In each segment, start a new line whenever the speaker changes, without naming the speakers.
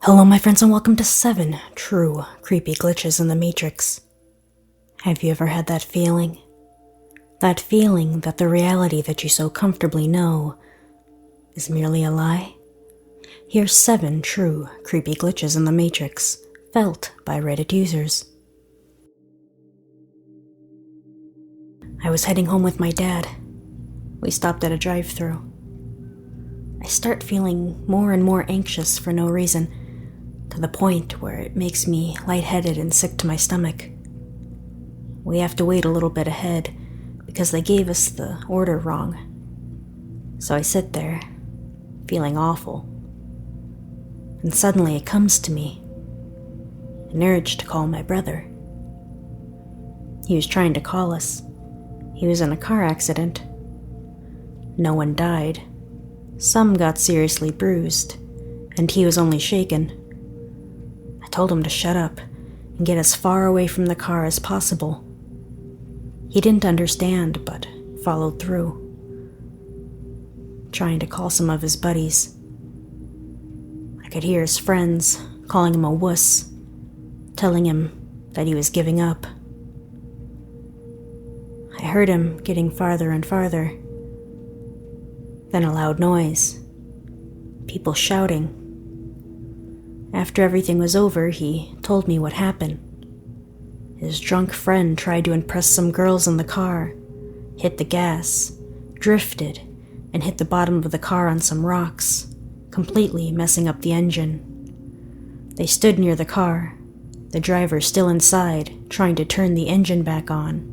Hello my friends and welcome to 7 True Creepy Glitches in the Matrix. Have you ever had that feeling? That feeling that the reality that you so comfortably know is merely a lie? Here's 7 true creepy glitches in the Matrix, felt by Reddit users. I was heading home with my dad. We stopped at a drive-thru. I start feeling more and more anxious for no reason, to the point where it makes me lightheaded and sick to my stomach. We have to wait a little bit ahead because they gave us the order wrong. So I sit there, feeling awful. And suddenly it comes to me, an urge to call my brother. He was trying to call us. He was in a car accident. No one died. Some got seriously bruised, and he was only shaken. I told him to shut up and get as far away from the car as possible. He didn't understand, but followed through, trying to call some of his buddies. I could hear his friends calling him a wuss, telling him that he was giving up. I heard him getting farther and farther. Then a loud noise. People shouting. After everything was over, he told me what happened. His drunk friend tried to impress some girls in the car, hit the gas, drifted, and hit the bottom of the car on some rocks, completely messing up the engine. They stood near the car, the driver still inside, trying to turn the engine back on.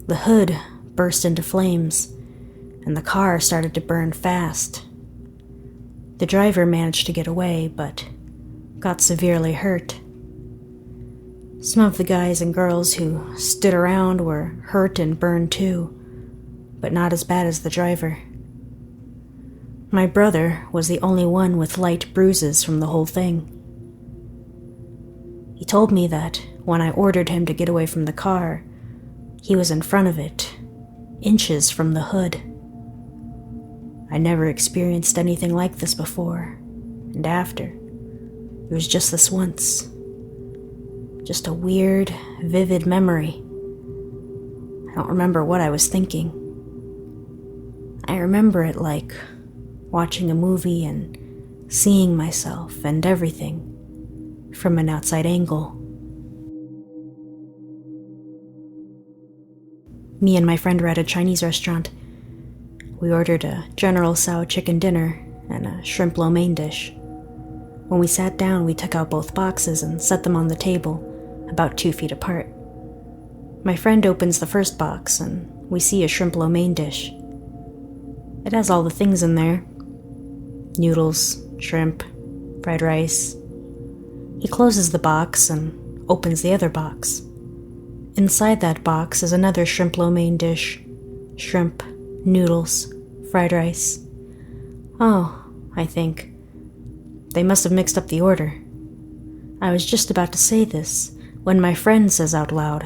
The hood burst into flames, and the car started to burn fast. The driver managed to get away, but got severely hurt. Some of the guys and girls who stood around were hurt and burned too, but not as bad as the driver. My brother was the only one with light bruises from the whole thing. He told me that when I ordered him to get away from the car, he was in front of it, inches from the hood. I never experienced anything like this before, and after. It was just this once. Just a weird, vivid memory. I don't remember what I was thinking. I remember it like watching a movie and seeing myself and everything from an outside angle. Me and my friend were at a Chinese restaurant. We ordered a General Tso chicken dinner and a shrimp lo mein dish. When we sat down, we took out both boxes and set them on the table, about 2 feet apart. My friend opens the first box and we see a shrimp lo mein dish. It has all the things in there. Noodles, shrimp, fried rice. He closes the box and opens the other box. Inside that box is another shrimp lo mein dish. Shrimp, noodles, fried rice. Oh, I think. They must have mixed up the order. I was just about to say this when my friend says out loud,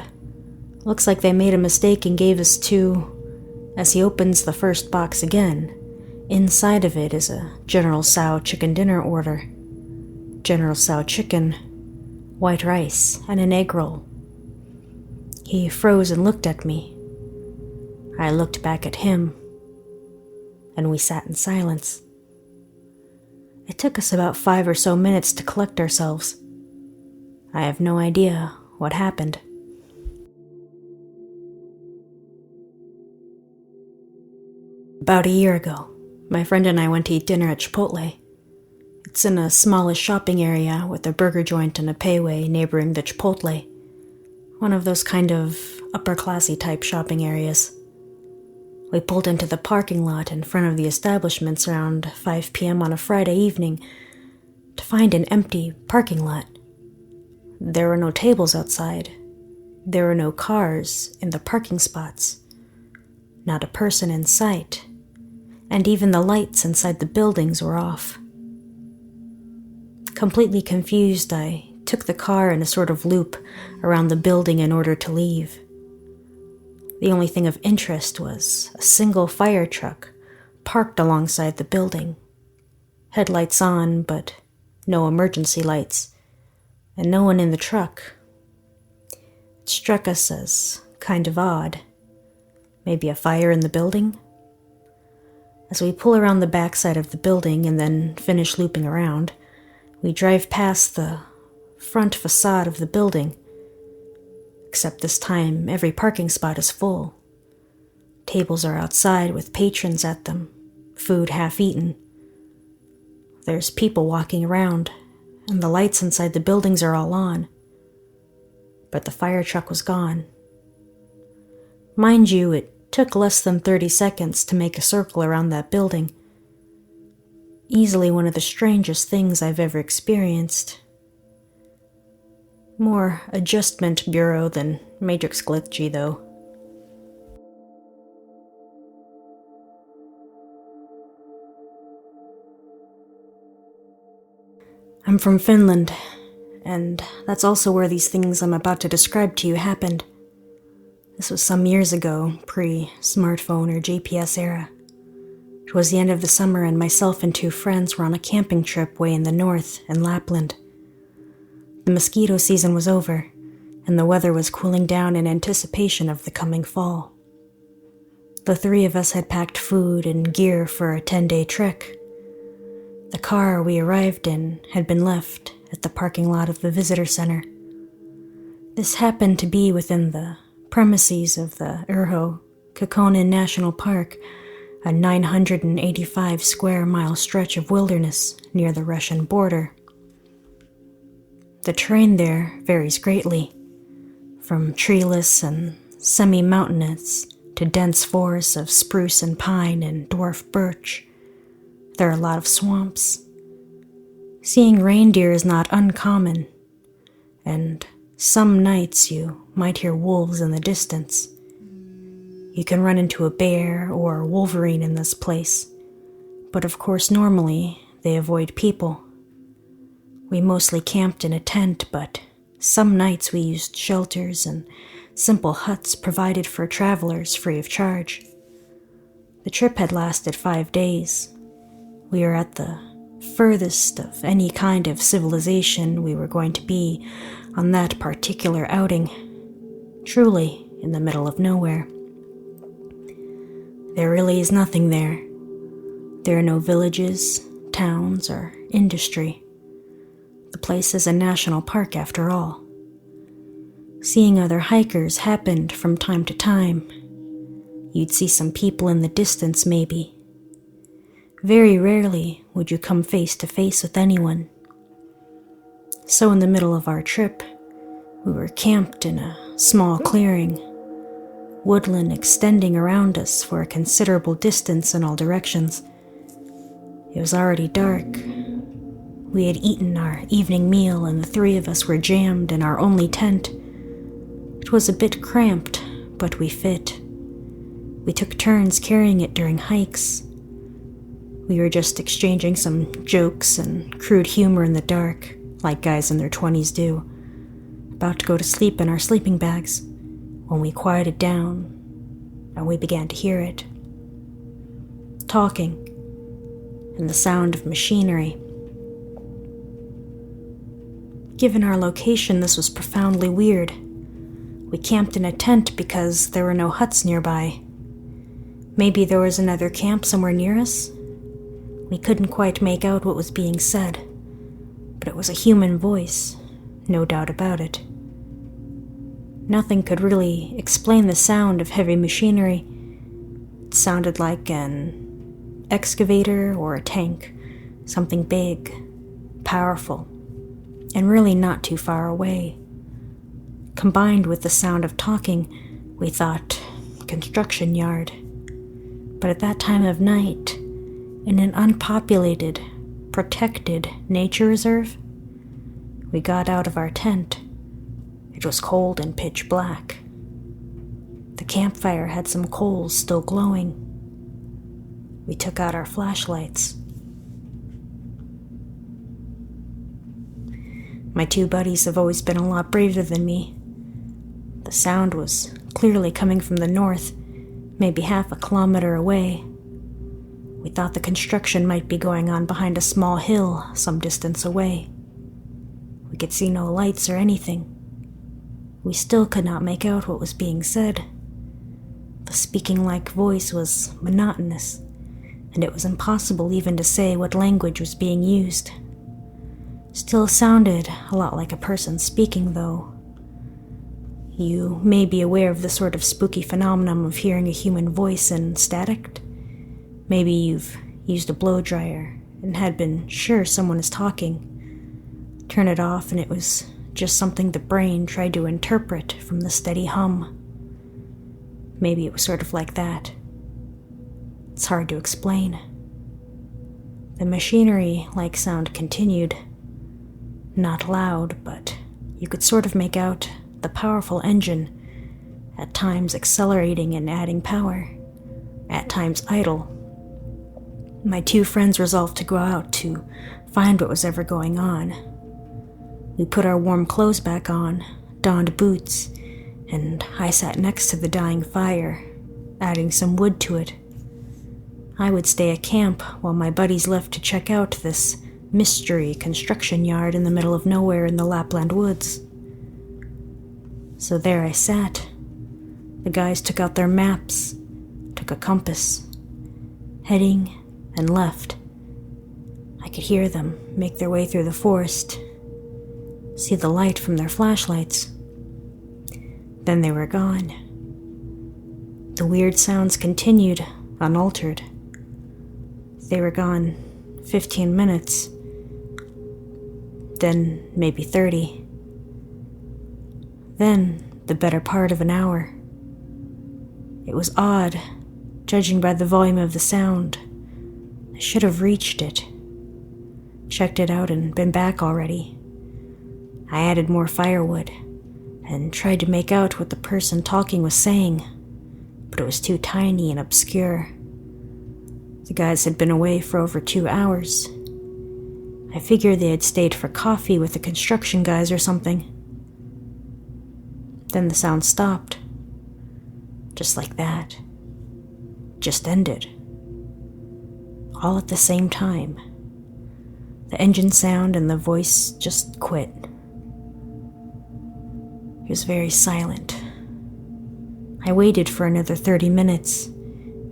"Looks like they made a mistake and gave us 2, as he opens the first box again. Inside of it is a General Tso chicken dinner order. General Tso chicken, white rice, and an egg roll. He froze and looked at me. I looked back at him, and we sat in silence. It took us about 5 or so minutes to collect ourselves. I have no idea what happened. About a year ago, my friend and I went to eat dinner at Chipotle. It's in a smallish shopping area with a burger joint and a payway neighboring the Chipotle. One of those kind of upper-classy type shopping areas. We pulled into the parking lot in front of the establishments around 5 p.m. on a Friday evening to find an empty parking lot. There were no tables outside. There were no cars in the parking spots. Not a person in sight. And even the lights inside the buildings were off. Completely confused, I took the car in a sort of loop around the building in order to leave. The only thing of interest was a single fire truck parked alongside the building. Headlights on, but no emergency lights, and no one in the truck. It struck us as kind of odd. Maybe a fire in the building? As we pull around the backside of the building and then finish looping around, we drive past the front facade of the building. Except this time, every parking spot is full. Tables are outside with patrons at them, food half eaten. There's people walking around, and the lights inside the buildings are all on. But the fire truck was gone. Mind you, it took less than 30 seconds to make a circle around that building. Easily one of the strangest things I've ever experienced. More adjustment bureau than Matrix glitchy, though. I'm from Finland, and that's also where these things I'm about to describe to you happened. This was some years ago, pre-smartphone or GPS era. It was the end of the summer, and myself and 2 friends were on a camping trip way in the north, in Lapland. The mosquito season was over, and the weather was cooling down in anticipation of the coming fall. The 3 of us had packed food and gear for a 10-day trek. The car we arrived in had been left at the parking lot of the visitor center. This happened to be within the premises of the Urho Kekkonen National Park, a 985 square mile stretch of wilderness near the Russian border. The terrain there varies greatly, from treeless and semi-mountainous to dense forests of spruce and pine and dwarf birch. There are a lot of swamps. Seeing reindeer is not uncommon, and some nights you might hear wolves in the distance. You can run into a bear or wolverine in this place, but of course normally they avoid people. We mostly camped in a tent, but some nights we used shelters and simple huts provided for travelers free of charge. The trip had lasted 5 days. We were at the furthest of any kind of civilization we were going to be on that particular outing, truly in the middle of nowhere. There really is nothing there. There are no villages, towns, or industry. The place is a national park after all. Seeing other hikers happened from time to time. You'd see some people in the distance maybe. Very rarely would you come face to face with anyone. So in the middle of our trip, we were camped in a small clearing, woodland extending around us for a considerable distance in all directions. It was already dark. We had eaten our evening meal, and the 3 of us were jammed in our only tent. It was a bit cramped, but we fit. We took turns carrying it during hikes. We were just exchanging some jokes and crude humor in the dark, like guys in their 20s do, about to go to sleep in our sleeping bags, when we quieted down and we began to hear it. Talking and the sound of machinery. Given our location, this was profoundly weird. We camped in a tent because there were no huts nearby. Maybe there was another camp somewhere near us? We couldn't quite make out what was being said, but it was a human voice, no doubt about it. Nothing could really explain the sound of heavy machinery. It sounded like an excavator or a tank, something big, powerful, and really not too far away. Combined with the sound of talking, we thought construction yard. But at that time of night, in an unpopulated, protected nature reserve, we got out of our tent. It was cold and pitch black. The campfire had some coals still glowing. We took out our flashlights. My 2 buddies have always been a lot braver than me. The sound was clearly coming from the north, maybe half a kilometer away. We thought the construction might be going on behind a small hill some distance away. We could see no lights or anything. We still could not make out what was being said. The speaking-like voice was monotonous, and it was impossible even to say what language was being used. Still sounded a lot like a person speaking, though. You may be aware of the sort of spooky phenomenon of hearing a human voice in static. Maybe you've used a blow dryer and had been sure someone is talking. Turn it off and it was just something the brain tried to interpret from the steady hum. Maybe it was sort of like that. It's hard to explain. The machinery-like sound continued. Not loud, but you could sort of make out the powerful engine, at times accelerating and adding power, at times idle. My two friends resolved to go out to find what was ever going on. We put our warm clothes back on, donned boots, and I sat next to the dying fire, adding some wood to it. I would stay at camp while my buddies left to check out this mystery construction yard in the middle of nowhere in the Lapland woods. So there I sat. The guys took out their maps, took a compass, heading and left. I could hear them make their way through the forest, see the light from their flashlights. Then they were gone. The weird sounds continued, unaltered. They were gone 15 minutes, then maybe 30. Then the better part of an hour. It was odd, judging by the volume of the sound. I should have reached it, checked it out and been back already. I added more firewood and tried to make out what the person talking was saying, but it was too tiny and obscure. The guys had been away for over 2 hours. I figured they had stayed for coffee with the construction guys or something. Then the sound stopped. Just like that. Just ended. All at the same time. The engine sound and the voice just quit. It was very silent. I waited for another 30 minutes,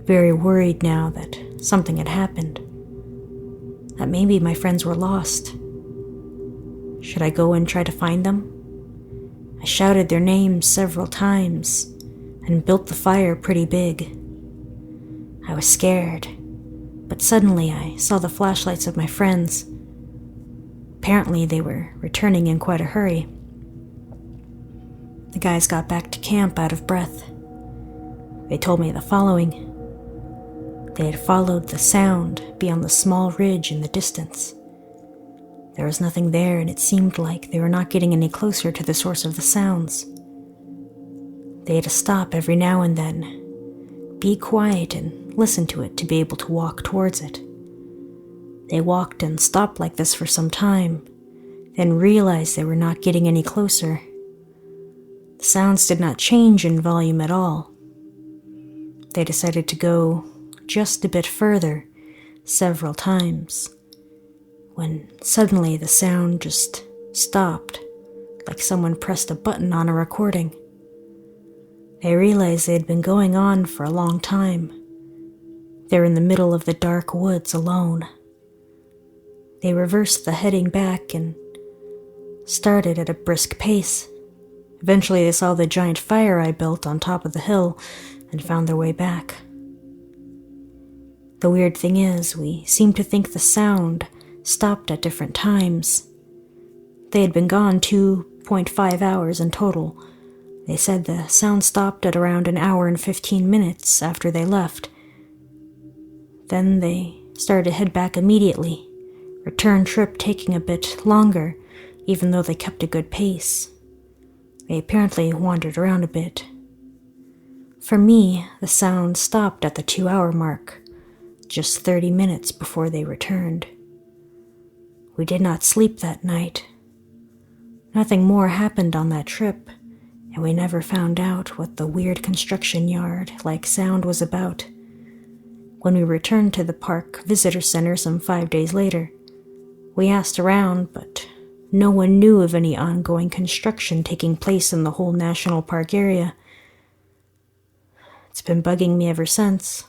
very worried now that something had happened. That maybe my friends were lost. Should I go and try to find them? I shouted their names several times and built the fire pretty big. I was scared, but suddenly I saw the flashlights of my friends. Apparently they were returning in quite a hurry. The guys got back to camp out of breath. They told me the following. They had followed the sound beyond the small ridge in the distance. There was nothing there, and it seemed like they were not getting any closer to the source of the sounds. They had to stop every now and then, be quiet and listen to it to be able to walk towards it. They walked and stopped like this for some time, then realized they were not getting any closer. The sounds did not change in volume at all. They decided to go just a bit further, several times, when suddenly the sound just stopped, like someone pressed a button on a recording. They realized they had been going on for a long time. They're in the middle of the dark woods alone. They reversed the heading back and started at a brisk pace. Eventually they saw the giant fire I built on top of the hill and found their way back. The weird thing is, we seem to think the sound stopped at different times. They had been gone 2.5 hours in total. They said the sound stopped at around 1 hour and 15 minutes after they left. Then they started to head back immediately, return trip taking a bit longer, even though they kept a good pace. They apparently wandered around a bit. For me, the sound stopped at the 2-hour mark, just 30 minutes before they returned. We did not sleep that night. Nothing more happened on that trip, and we never found out what the weird construction yard-like sound was about. When we returned to the park visitor center some 5 days later, we asked around, but no one knew of any ongoing construction taking place in the whole national park area. It's been bugging me ever since.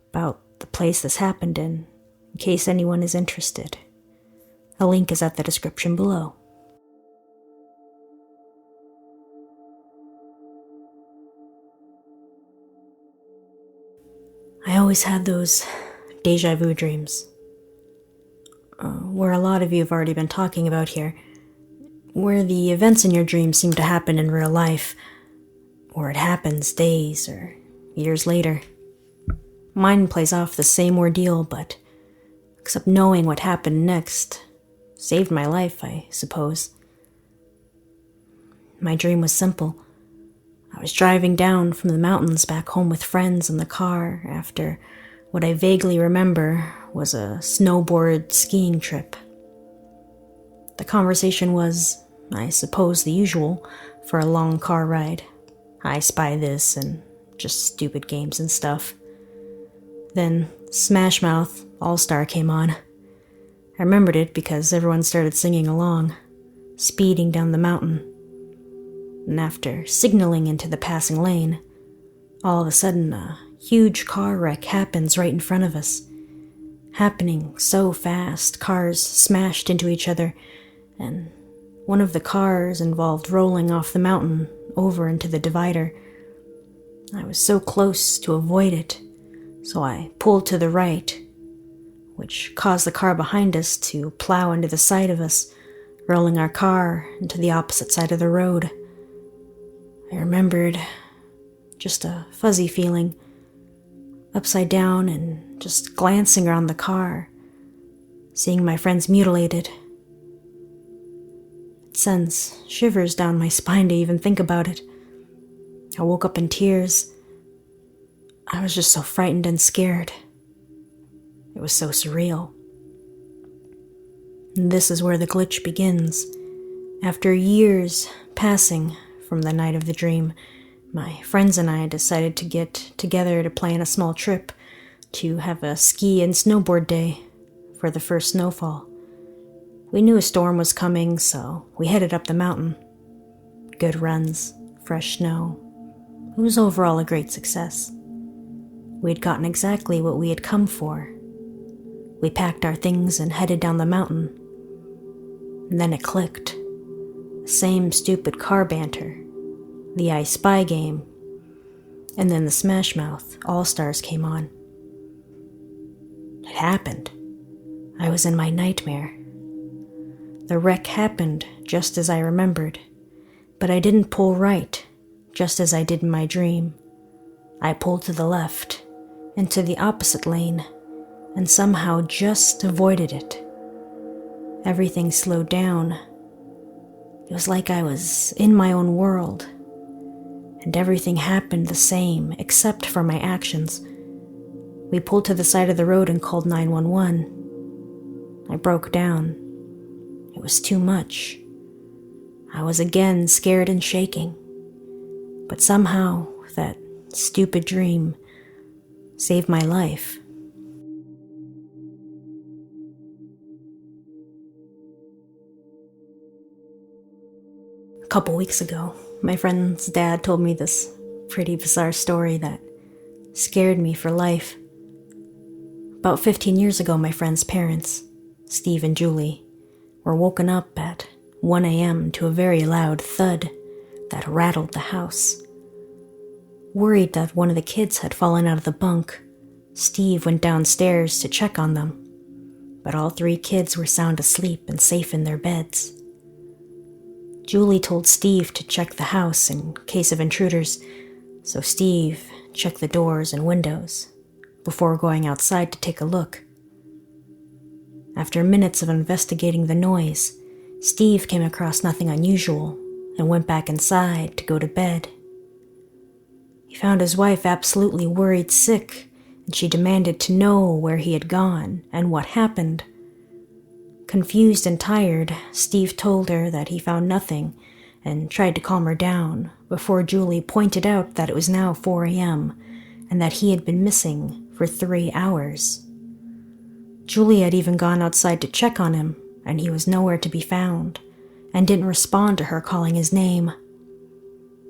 About the place this happened in case anyone is interested. A link is at the description below. I always had those deja vu dreams, where a lot of you have already been talking about here, where the events in your dreams seem to happen in real life, or it happens days or years later. Mine plays off the same ordeal, but except knowing what happened next saved my life, I suppose. My dream was simple. I was driving down from the mountains back home with friends in the car after what I vaguely remember was a snowboard skiing trip. The conversation was, I suppose, the usual for a long car ride. I spy this and just stupid games and stuff. Then Smash Mouth All-Star came on. I remembered it because everyone started singing along, speeding down the mountain. And after signaling into the passing lane, all of a sudden a huge car wreck happens right in front of us. Happening so fast, cars smashed into each other, and one of the cars involved rolling off the mountain over into the divider. I was so close to avoid it, so I pulled to the right, which caused the car behind us to plow into the side of us, rolling our car into the opposite side of the road. I remembered just a fuzzy feeling, upside down and just glancing around the car, seeing my friends mutilated. It sends shivers down my spine to even think about it. I woke up in tears. I was just so frightened and scared. It was so surreal. And this is where the glitch begins. After years passing from the night of the dream, my friends and I decided to get together to plan a small trip to have a ski and snowboard day for the first snowfall. We knew a storm was coming, so we headed up the mountain. Good runs, fresh snow. It was overall a great success. We had gotten exactly what we had come for. We packed our things and headed down the mountain. And then it clicked. The same stupid car banter, the I Spy game, and then the Smash Mouth All-Stars came on. It happened. I was in my nightmare. The wreck happened just as I remembered, but I didn't pull right, just as I did in my dream. I pulled to the left, into the opposite lane, and somehow just avoided it. Everything slowed down. It was like I was in my own world, and everything happened the same except for my actions. We pulled to the side of the road and called 911. I broke down. It was too much. I was again scared and shaking, but somehow that stupid dream saved my life. A couple weeks ago, my friend's dad told me this pretty bizarre story that scared me for life. About 15 years ago, my friend's parents, Steve and Julie, were woken up at 1 a.m. to a very loud thud that rattled the house. Worried that one of the kids had fallen out of the bunk, Steve went downstairs to check on them, but all 3 kids were sound asleep and safe in their beds. Julie told Steve to check the house in case of intruders, so Steve checked the doors and windows before going outside to take a look. After minutes of investigating the noise, Steve came across nothing unusual and went back inside to go to bed. He found his wife absolutely worried sick, and she demanded to know where he had gone and what happened. Confused and tired, Steve told her that he found nothing and tried to calm her down before Julie pointed out that it was now 4 a.m. and that he had been missing for 3 hours. Julie had even gone outside to check on him, and he was nowhere to be found, and didn't respond to her calling his name.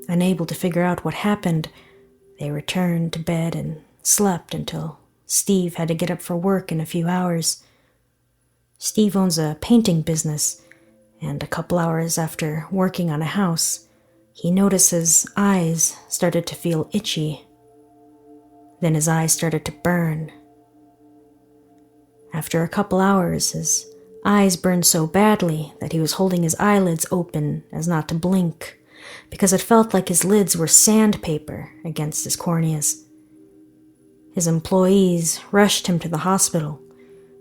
Unable to figure out what happened, they returned to bed and slept until Steve had to get up for work in a few hours. Steve owns a painting business, and a couple hours after working on a house, he noticed his eyes started to feel itchy. Then his eyes started to burn. After a couple hours, his eyes burned so badly that he was holding his eyelids open as not to blink, because it felt like his lids were sandpaper against his corneas. His employees rushed him to the hospital,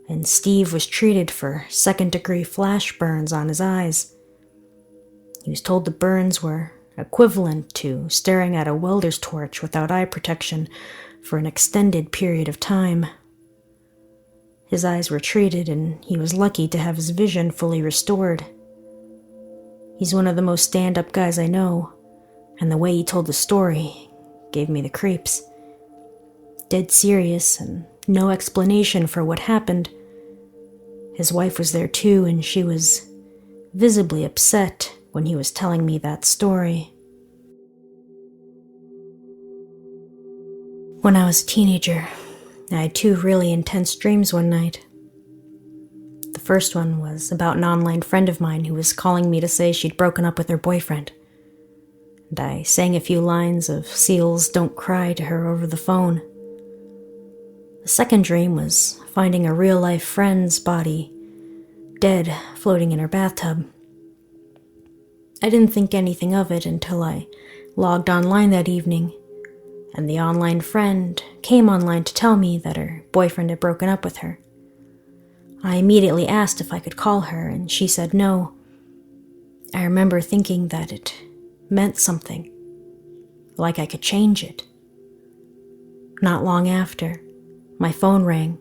and Steve was treated for second-degree flash burns on his eyes. He was told the burns were equivalent to staring at a welder's torch without eye protection for an extended period of time. His eyes were treated, and he was lucky to have his vision fully restored. He's one of the most stand-up guys I know, and the way he told the story gave me the creeps. Dead serious, and no explanation for what happened. His wife was there too, and she was visibly upset when he was telling me that story. When I was a teenager, I had 2 really intense dreams one night. The first one was about an online friend of mine who was calling me to say she'd broken up with her boyfriend. And I sang a few lines of Seal's Don't Cry to her over the phone. The second dream was finding a real-life friend's body, dead, floating in her bathtub. I didn't think anything of it until I logged online that evening, and the online friend came online to tell me that her boyfriend had broken up with her. I immediately asked if I could call her, and she said no. I remember thinking that it meant something, like I could change it. Not long after, my phone rang.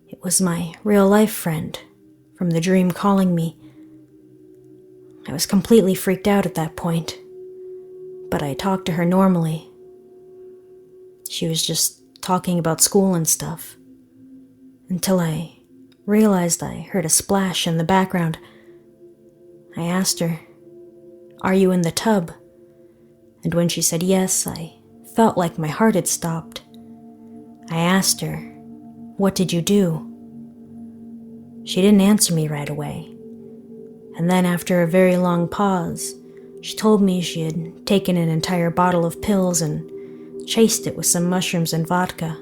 It was my real-life friend from the dream calling me. I was completely freaked out at that point, but I talked to her normally. She was just talking about school and stuff, until I realized I heard a splash in the background. I asked her, "Are you in the tub?" And when she said yes, I felt like my heart had stopped. I asked her, "What did you do?" She didn't answer me right away. And then after a very long pause, she told me she had taken an entire bottle of pills and chased it with some mushrooms and vodka.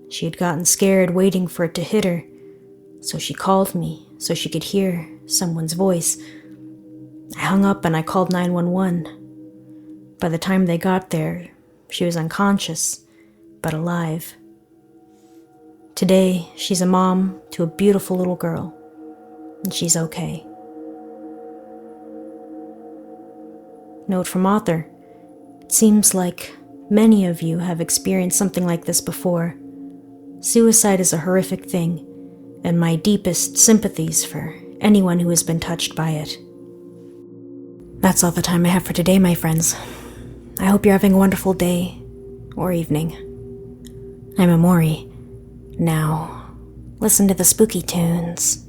She had gotten scared waiting for it to hit her, so she called me so she could hear someone's voice. I hung up and I called 911. By the time they got there, she was unconscious, but alive. Today, she's a mom to a beautiful little girl, and she's okay. Note from author: it seems like many of you have experienced something like this before. Suicide is a horrific thing, and my deepest sympathies for anyone who has been touched by it. That's all the time I have for today, my friends. I hope you're having a wonderful day or evening. I'm Amori. Now, listen to the spooky tunes.